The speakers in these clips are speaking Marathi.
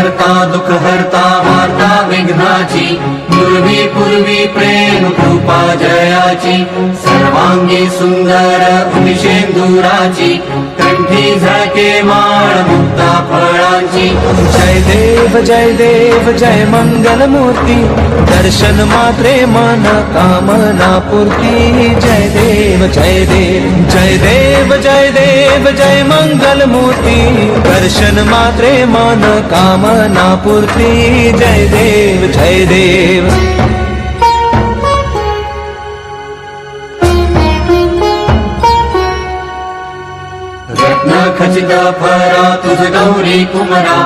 करता दुःख हरता वार्ता विघ्नाची पूर्वी पूर्वी प्रेम कृपा जयाची सर्वांगी सुंदर उमिशेंदुराची कंठी झळके माळ मुक्ता फळांची जय देव जय मंगल मूर्ती दर्शन मात्रे मन कामना पूर्ती जय देव जय देव जय देव जय देव जय मंगल मूर्ती दर्शन मात्रे मन कामना पूर्ती जय देव जय देव रत्न खचित फरा तुझ गौरी कुमरा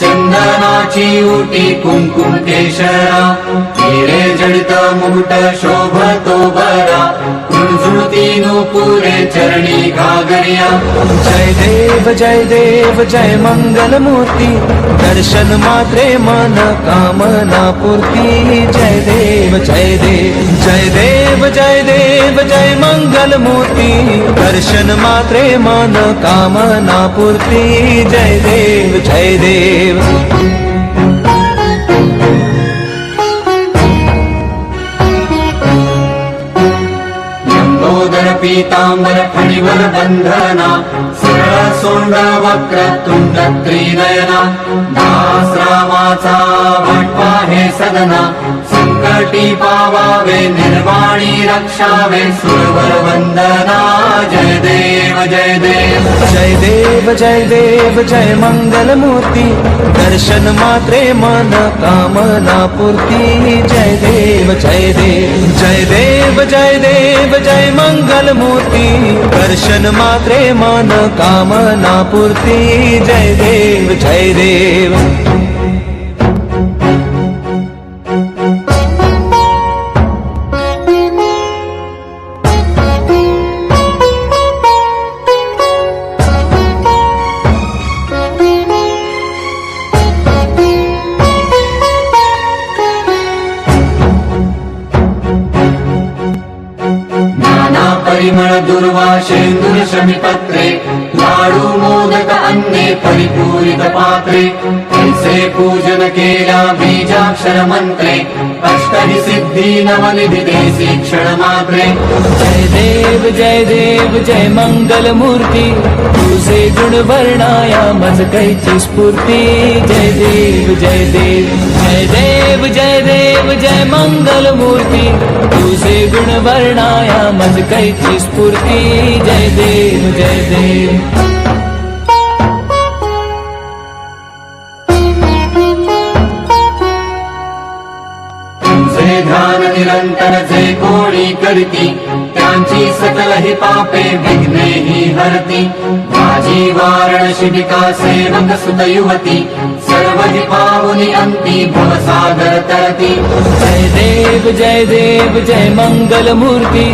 चंदनाची उटी कुंकुम केशरा हिरे जडित मुकुट शोभतो बरा कुंजुळती नुपुरे चरणी घागरिया जय देव जय मंगल मूर्ती दर्शन मात्रे मन कामना पूर्ती जय देव जय देव जय देव जय देव जय मंगल मूर्ती दर्शन मात्रे मन कामना पूर्ती जय देव जय देव लंबोदर पीतांबर फणीवर बंधना सरळ सोंड वक्र तुंड त्रिनयना दास रामाचा वाटपा हे सदना संकटी पावावे निर्वाणी रक्षावे सुरवर वंदना जय देव जय देव जय देव जय देव जय मंगल मूर्ती दर्शन मात्रे मन कामना पूर्ती जय देव जय देव जय देव जय देव जय मंगल मूर्ती दर्शन मात्रे मन कामना पूर्ती जय देव जय देव परिमळ दुर्वाशेंदुर शमिपत्रे लाडू मोदक अन्ने परिपूरित पात्रे ऐसे पूजन केला बीजाक्षर मंत्रे अष्टहि सिद्धी नवनिधी देसी क्षण मात्रे जय देव जय मंगल मूर्ती तुझे गुण वर्णाया मज कैची स्फूर्ती जय देव जय देव जय देव जय देव जय मंगल मूर्ती तुझे गुण वर्णाया मज कैची स्फूर्ती जय देव जय देव ध्यान निरंतर जे कोणी करती त्यांची सकल ही पापे विघ्ने ही हरती माझी वारण शिबिका सेवक सुत युवती सर्व ही पावनी अंती भवसागर तरती जय देव जय मंगल मूर्ती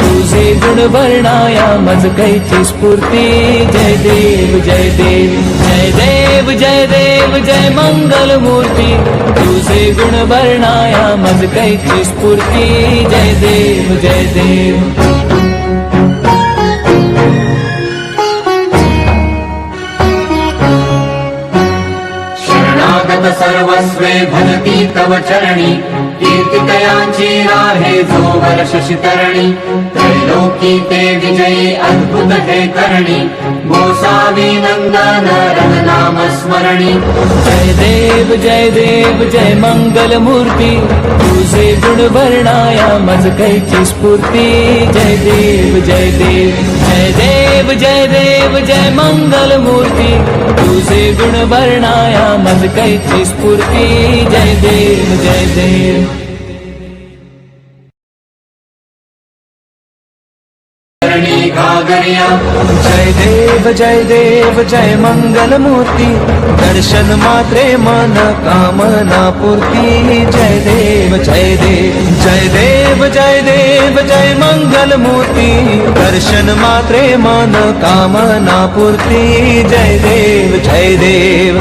तुझे गुण वर्णाया मज कैची स्फूर्ती जय देव जय देव जय देव जय देव जय मंगल मूर्ती तुझे गुण वर्णाया मज कैची स्फूर्ती जय देव जय देव सर्वस्वे भजती तव चरणी कीर्तितयांची राहे जो वर्ष शितरणी त्रैलोकी ते विजयी अद्भुत हे करणी गोसावी नंदन रघुनाम स्मरणी जय देव जय मंगल मूर्ती तुझे गुण वर्णाया मज कैची स्फूर्ती जय देव जय देव जय देव जय देव जय मंगल मूर्ती तुझे गुण वर्णाया मज कैची स्फूर्ती जय देव जय देव जय देव जय मंगल मूर्ती दर्शन मात्रे मन कामना पूर्ती जय देव जय देव जय देव जय देव जय मंगल मूर्ती दर्शन मात्रे मन कामना पूर्ती जय देव जय देव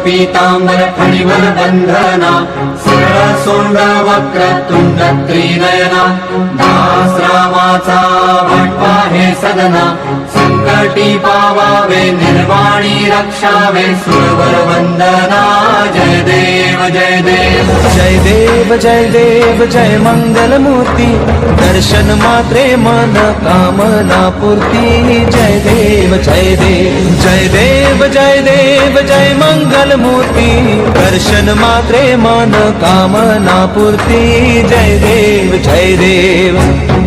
पीतांबर फणीवर बंधना सरळ सोंड वक्रतुंड त्रिनयना दास रामाचा भटवा हे सदना संकटी पावावे निर्वाणी रक्षावे सुरवर वंदना जय देव जय देव जय देव जय देव जय मंगल मूर्ती दर्शन मात्रे मन कामना पूर्ती जय देव जय देव जय देव जय देव जय मंगल मूर्ती दर्शन मात्रे मन कामना पूर्ती जय देव जय देव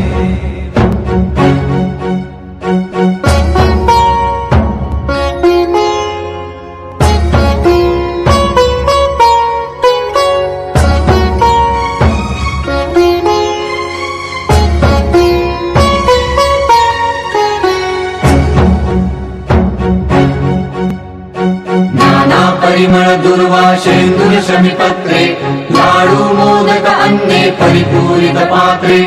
परिमळ दुर्वाशेंदुर शमीपत्रे लाडू मोदक अन्ने परिपूरित पात्रे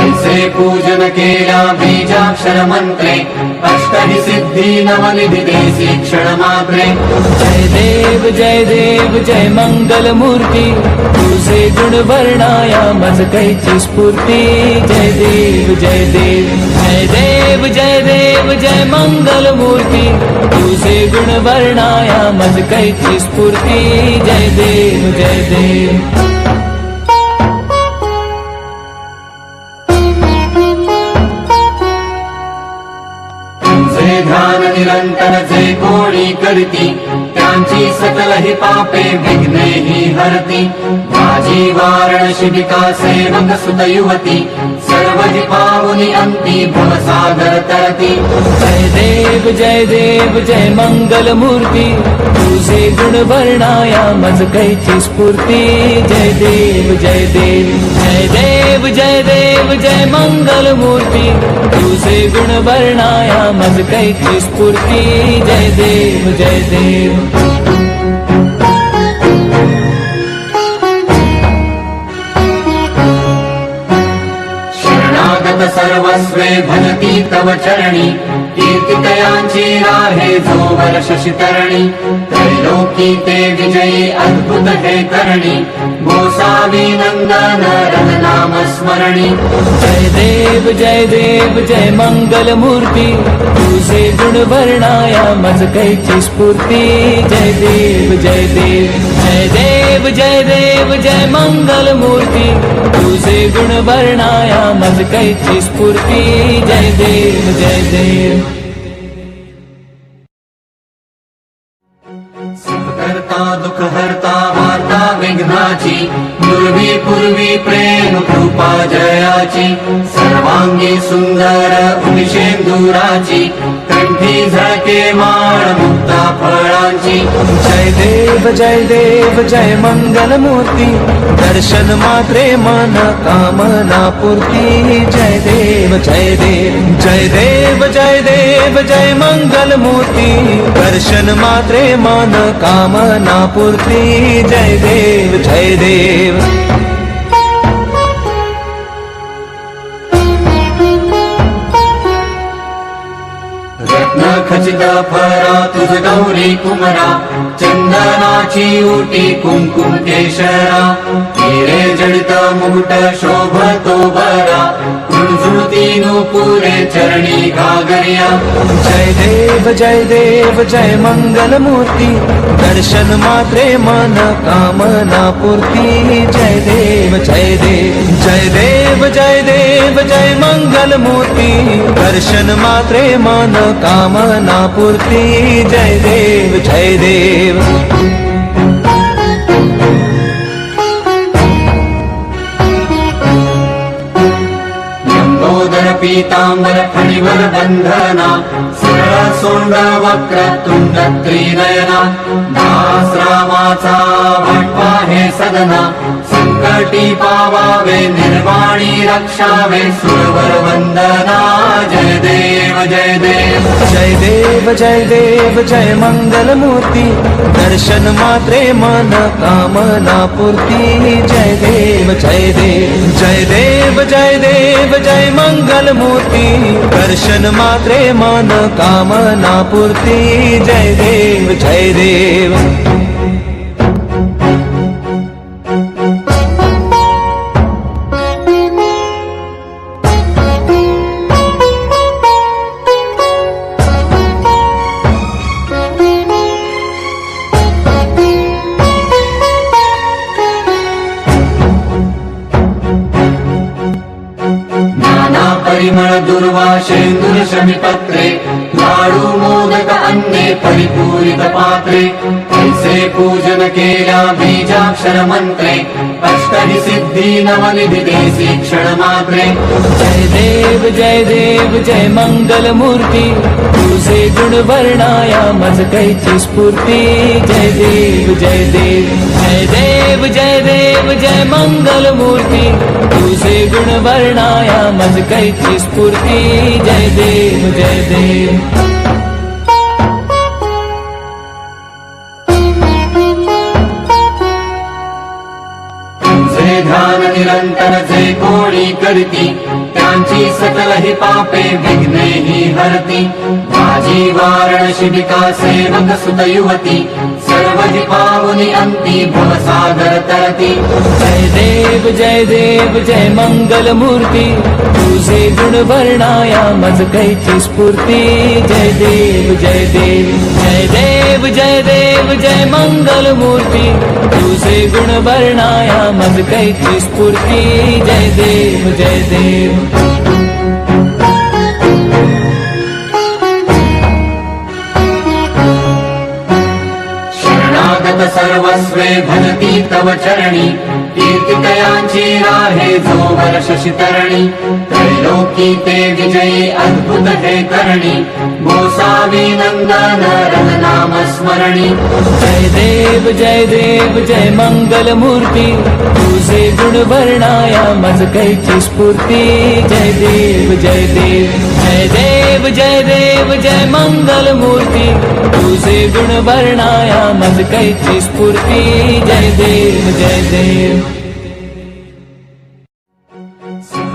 ऐसे पूजन केल्या बीजाक्षर मंत्रे अष्टहि सिद्धी नवनिधी देसी क्षण मात्रे जय देव जय मंगल मूर्ती तुझे गुण वर्णाया मज कैची स्फूर्ती जय देव जय देव जय देव जय देव जय मंगल मूर्ती तुझे गुण वर्णाया मज कैची स्फूर्ती जय देव जय देव ध्यान निरंतर जे कोणी करती त्यांची सकल ही पापे विघ्ने ही हरती माझी वाराणसी विकासे सेवक सुत युवती सर्व जी पावनी अंती भवसागर तरती जय देव जय मंगल मूर्ती तुझे गुण वर्णाया मज कैची स्फूर्ती जय देव जय देव जय देव जय देव जय मंगल मूर्ती तुझे गुण वर्णाया मज कैची स्फूर्ती जय देव जय देव सर्वस्वे भजती तव चरणी कीर्तितयांची राहे जोवर शशितरणी त्रैलोकी ते विजयी अद्भुत हे करणी गोसावी नंदन रघुनाम स्मरणी जय देव जय मंगल मूर्ती तुझे गुण वर्णाया मज कैची स्फूर्ती जय देव जय देव जय देव जय देव जय मंगल मूर्ती तुझे गुण वर्णाया मज कैची स्फूर्ती जय देव जय देव करता दुख हरता वार्ता विघ्नाची पूर्वी पूर्वी प्रेम कृपा जयाची सर्वांगी सुंदर उनिशेंदुराची कंठी झळके माळ मुक्ता फळांची जय देव जय मंगल मूर्ती दर्शन मात्रे मन कामना पूर्ती जय देव जय देव जय देव जय देव जय मंगल मूर्ती दर्शन मात्रे मन कामना पूर्ती जय देव जय देव रत्न खचित फरा तुझ गौरी कुमरा चंदनाची उटी कुंकुम केशरा हिरे जडित मुकुट शोभतो बरा कुंजुती नुपुरे चरणी घागरिया जय देव जय मंगल मूर्ती दर्शन मात्रे मन कामना पूर्ती जय देव जय देव जय देव जय देव जय मंगल मूर्ती दर्शन मात्रे मन कामना पूर्ती जय देव जय देव लंबोदर पीतांबर फणिवर बंधना सरळ सोंड वक्रतुंड त्रिनयना दास रामाचा भटवा हे सदना संकटी पावावे निर्वाणी रक्षावे सुरवर वंदना जय देव जय देव जय देव जय देव जय मंगल मूर्ती दर्शन मात्रे मन कामना पूर्ती जय देव जय देव जय देव जय देव जय मंगल मूर्ती दर्शन मात्रे मन कामना पूर्ती जय देव जय देव परिमळ दुर्वाशेंदुर शमिपत्रे लाडू मोदक अन्ने परिपूरित पात्रे ऐसे पूजन केल्या बीजाक्षर मंत्रे अष्टहि सिद्धी नवनिधी देसी क्षण मात्रे जय देव जय मंगल मूर्ती तुझे गुण वर्णाया मज कैची स्फूर्ती जय देव जय देव जय देव जय देव जय मंगल मूर्ती तुझे गुण वर्णाया मज कैची स्फूर्ती जय देव जय देव तुझे ध्यान निरंतर जे कोणी करती त्यांची सकल ही पापे विघ्ने ही हरती माझी वारणशिबिका सेवक सुत युवती सर्व ही पावनी अंती भवसागर तरती जय देव जय मंगल मूर्ती तुझे गुण वर्णाया मज कैची स्फूर्ती जय देव जय देव जय देव जय देव जय मंगल मूर्ती तुझे गुण वर्णाया मज कैची स्फूर्ती जय देव जय देव सर्वस्वे भजती तव चरणी कीर्तितयांची राहे जोवर शशितरणी त्रैलोकी ते विजयी अद्भुत हे करणी गोसावी नंदन रघुनाम स्मरणी जय देव जय मंगल मूर्ती तुझे गुण वर्णाया मज कैची स्फूर्ती जय देव जय देव जय देव जय देव जय मंगल मूर्ती तुझे गुण वर्णाया मज कैची स्फूर्ती जय देव जय देव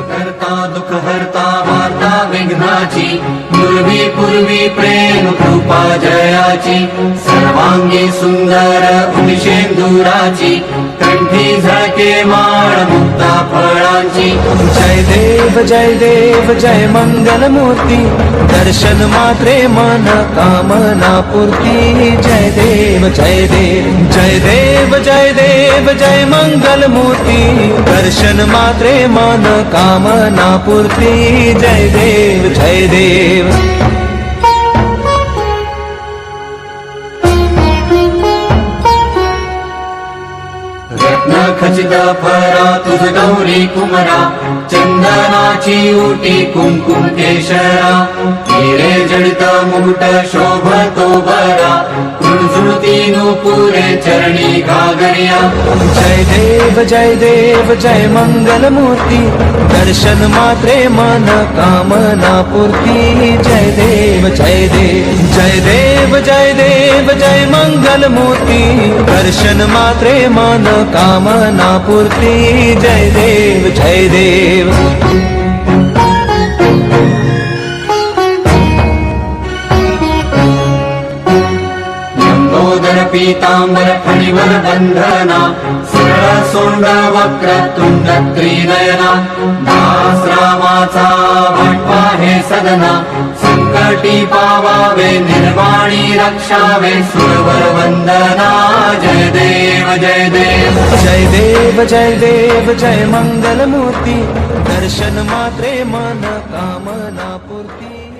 करता दुःख हरता वार्ता विघ्नाची पूर्वी पूर्वी प्रेम कृपा जयाची सर्वांगी सुंदर उदिशेंदुराची कंठी झळके माळ मुक्ता फळांची जय देव जय मंगल मूर्ती दर्शन मात्रे मन कामना पूर्ती जय देव जय देव जय देव जय देव जय मंगल मूर्ती दर्शन मात्रे मन कामना पूर्ती जय देव जय देव खचित फरा तुझ गौरी कुमरा चंदनाची उटी कुंकुम केशरा हिरे जडित मुकुट शोभतो बरा कुणझुळती नुपुरे चरणी घागरिया जय देव जय मंगल मूर्ती दर्शन मात्रे मन कामना पूर्ती जय देव जय देव जय देव जय देव जय मंगल मूर्ती दर्शन मात्रे मन कामना पूर्ती जय देव जय देव लंबोदर पीतांबर फणीवर बंधना सरळ सोंड वक्र तुंड त्रिनयना दास रामाचा वाटवा हे सदना संकटी पावावे निर्वाणी रक्षावे सुरवर वंदना जय देव जय देव जय देव जय देव जय मंगल मूर्ती दर्शन मात्रे मन कामना पूर्ती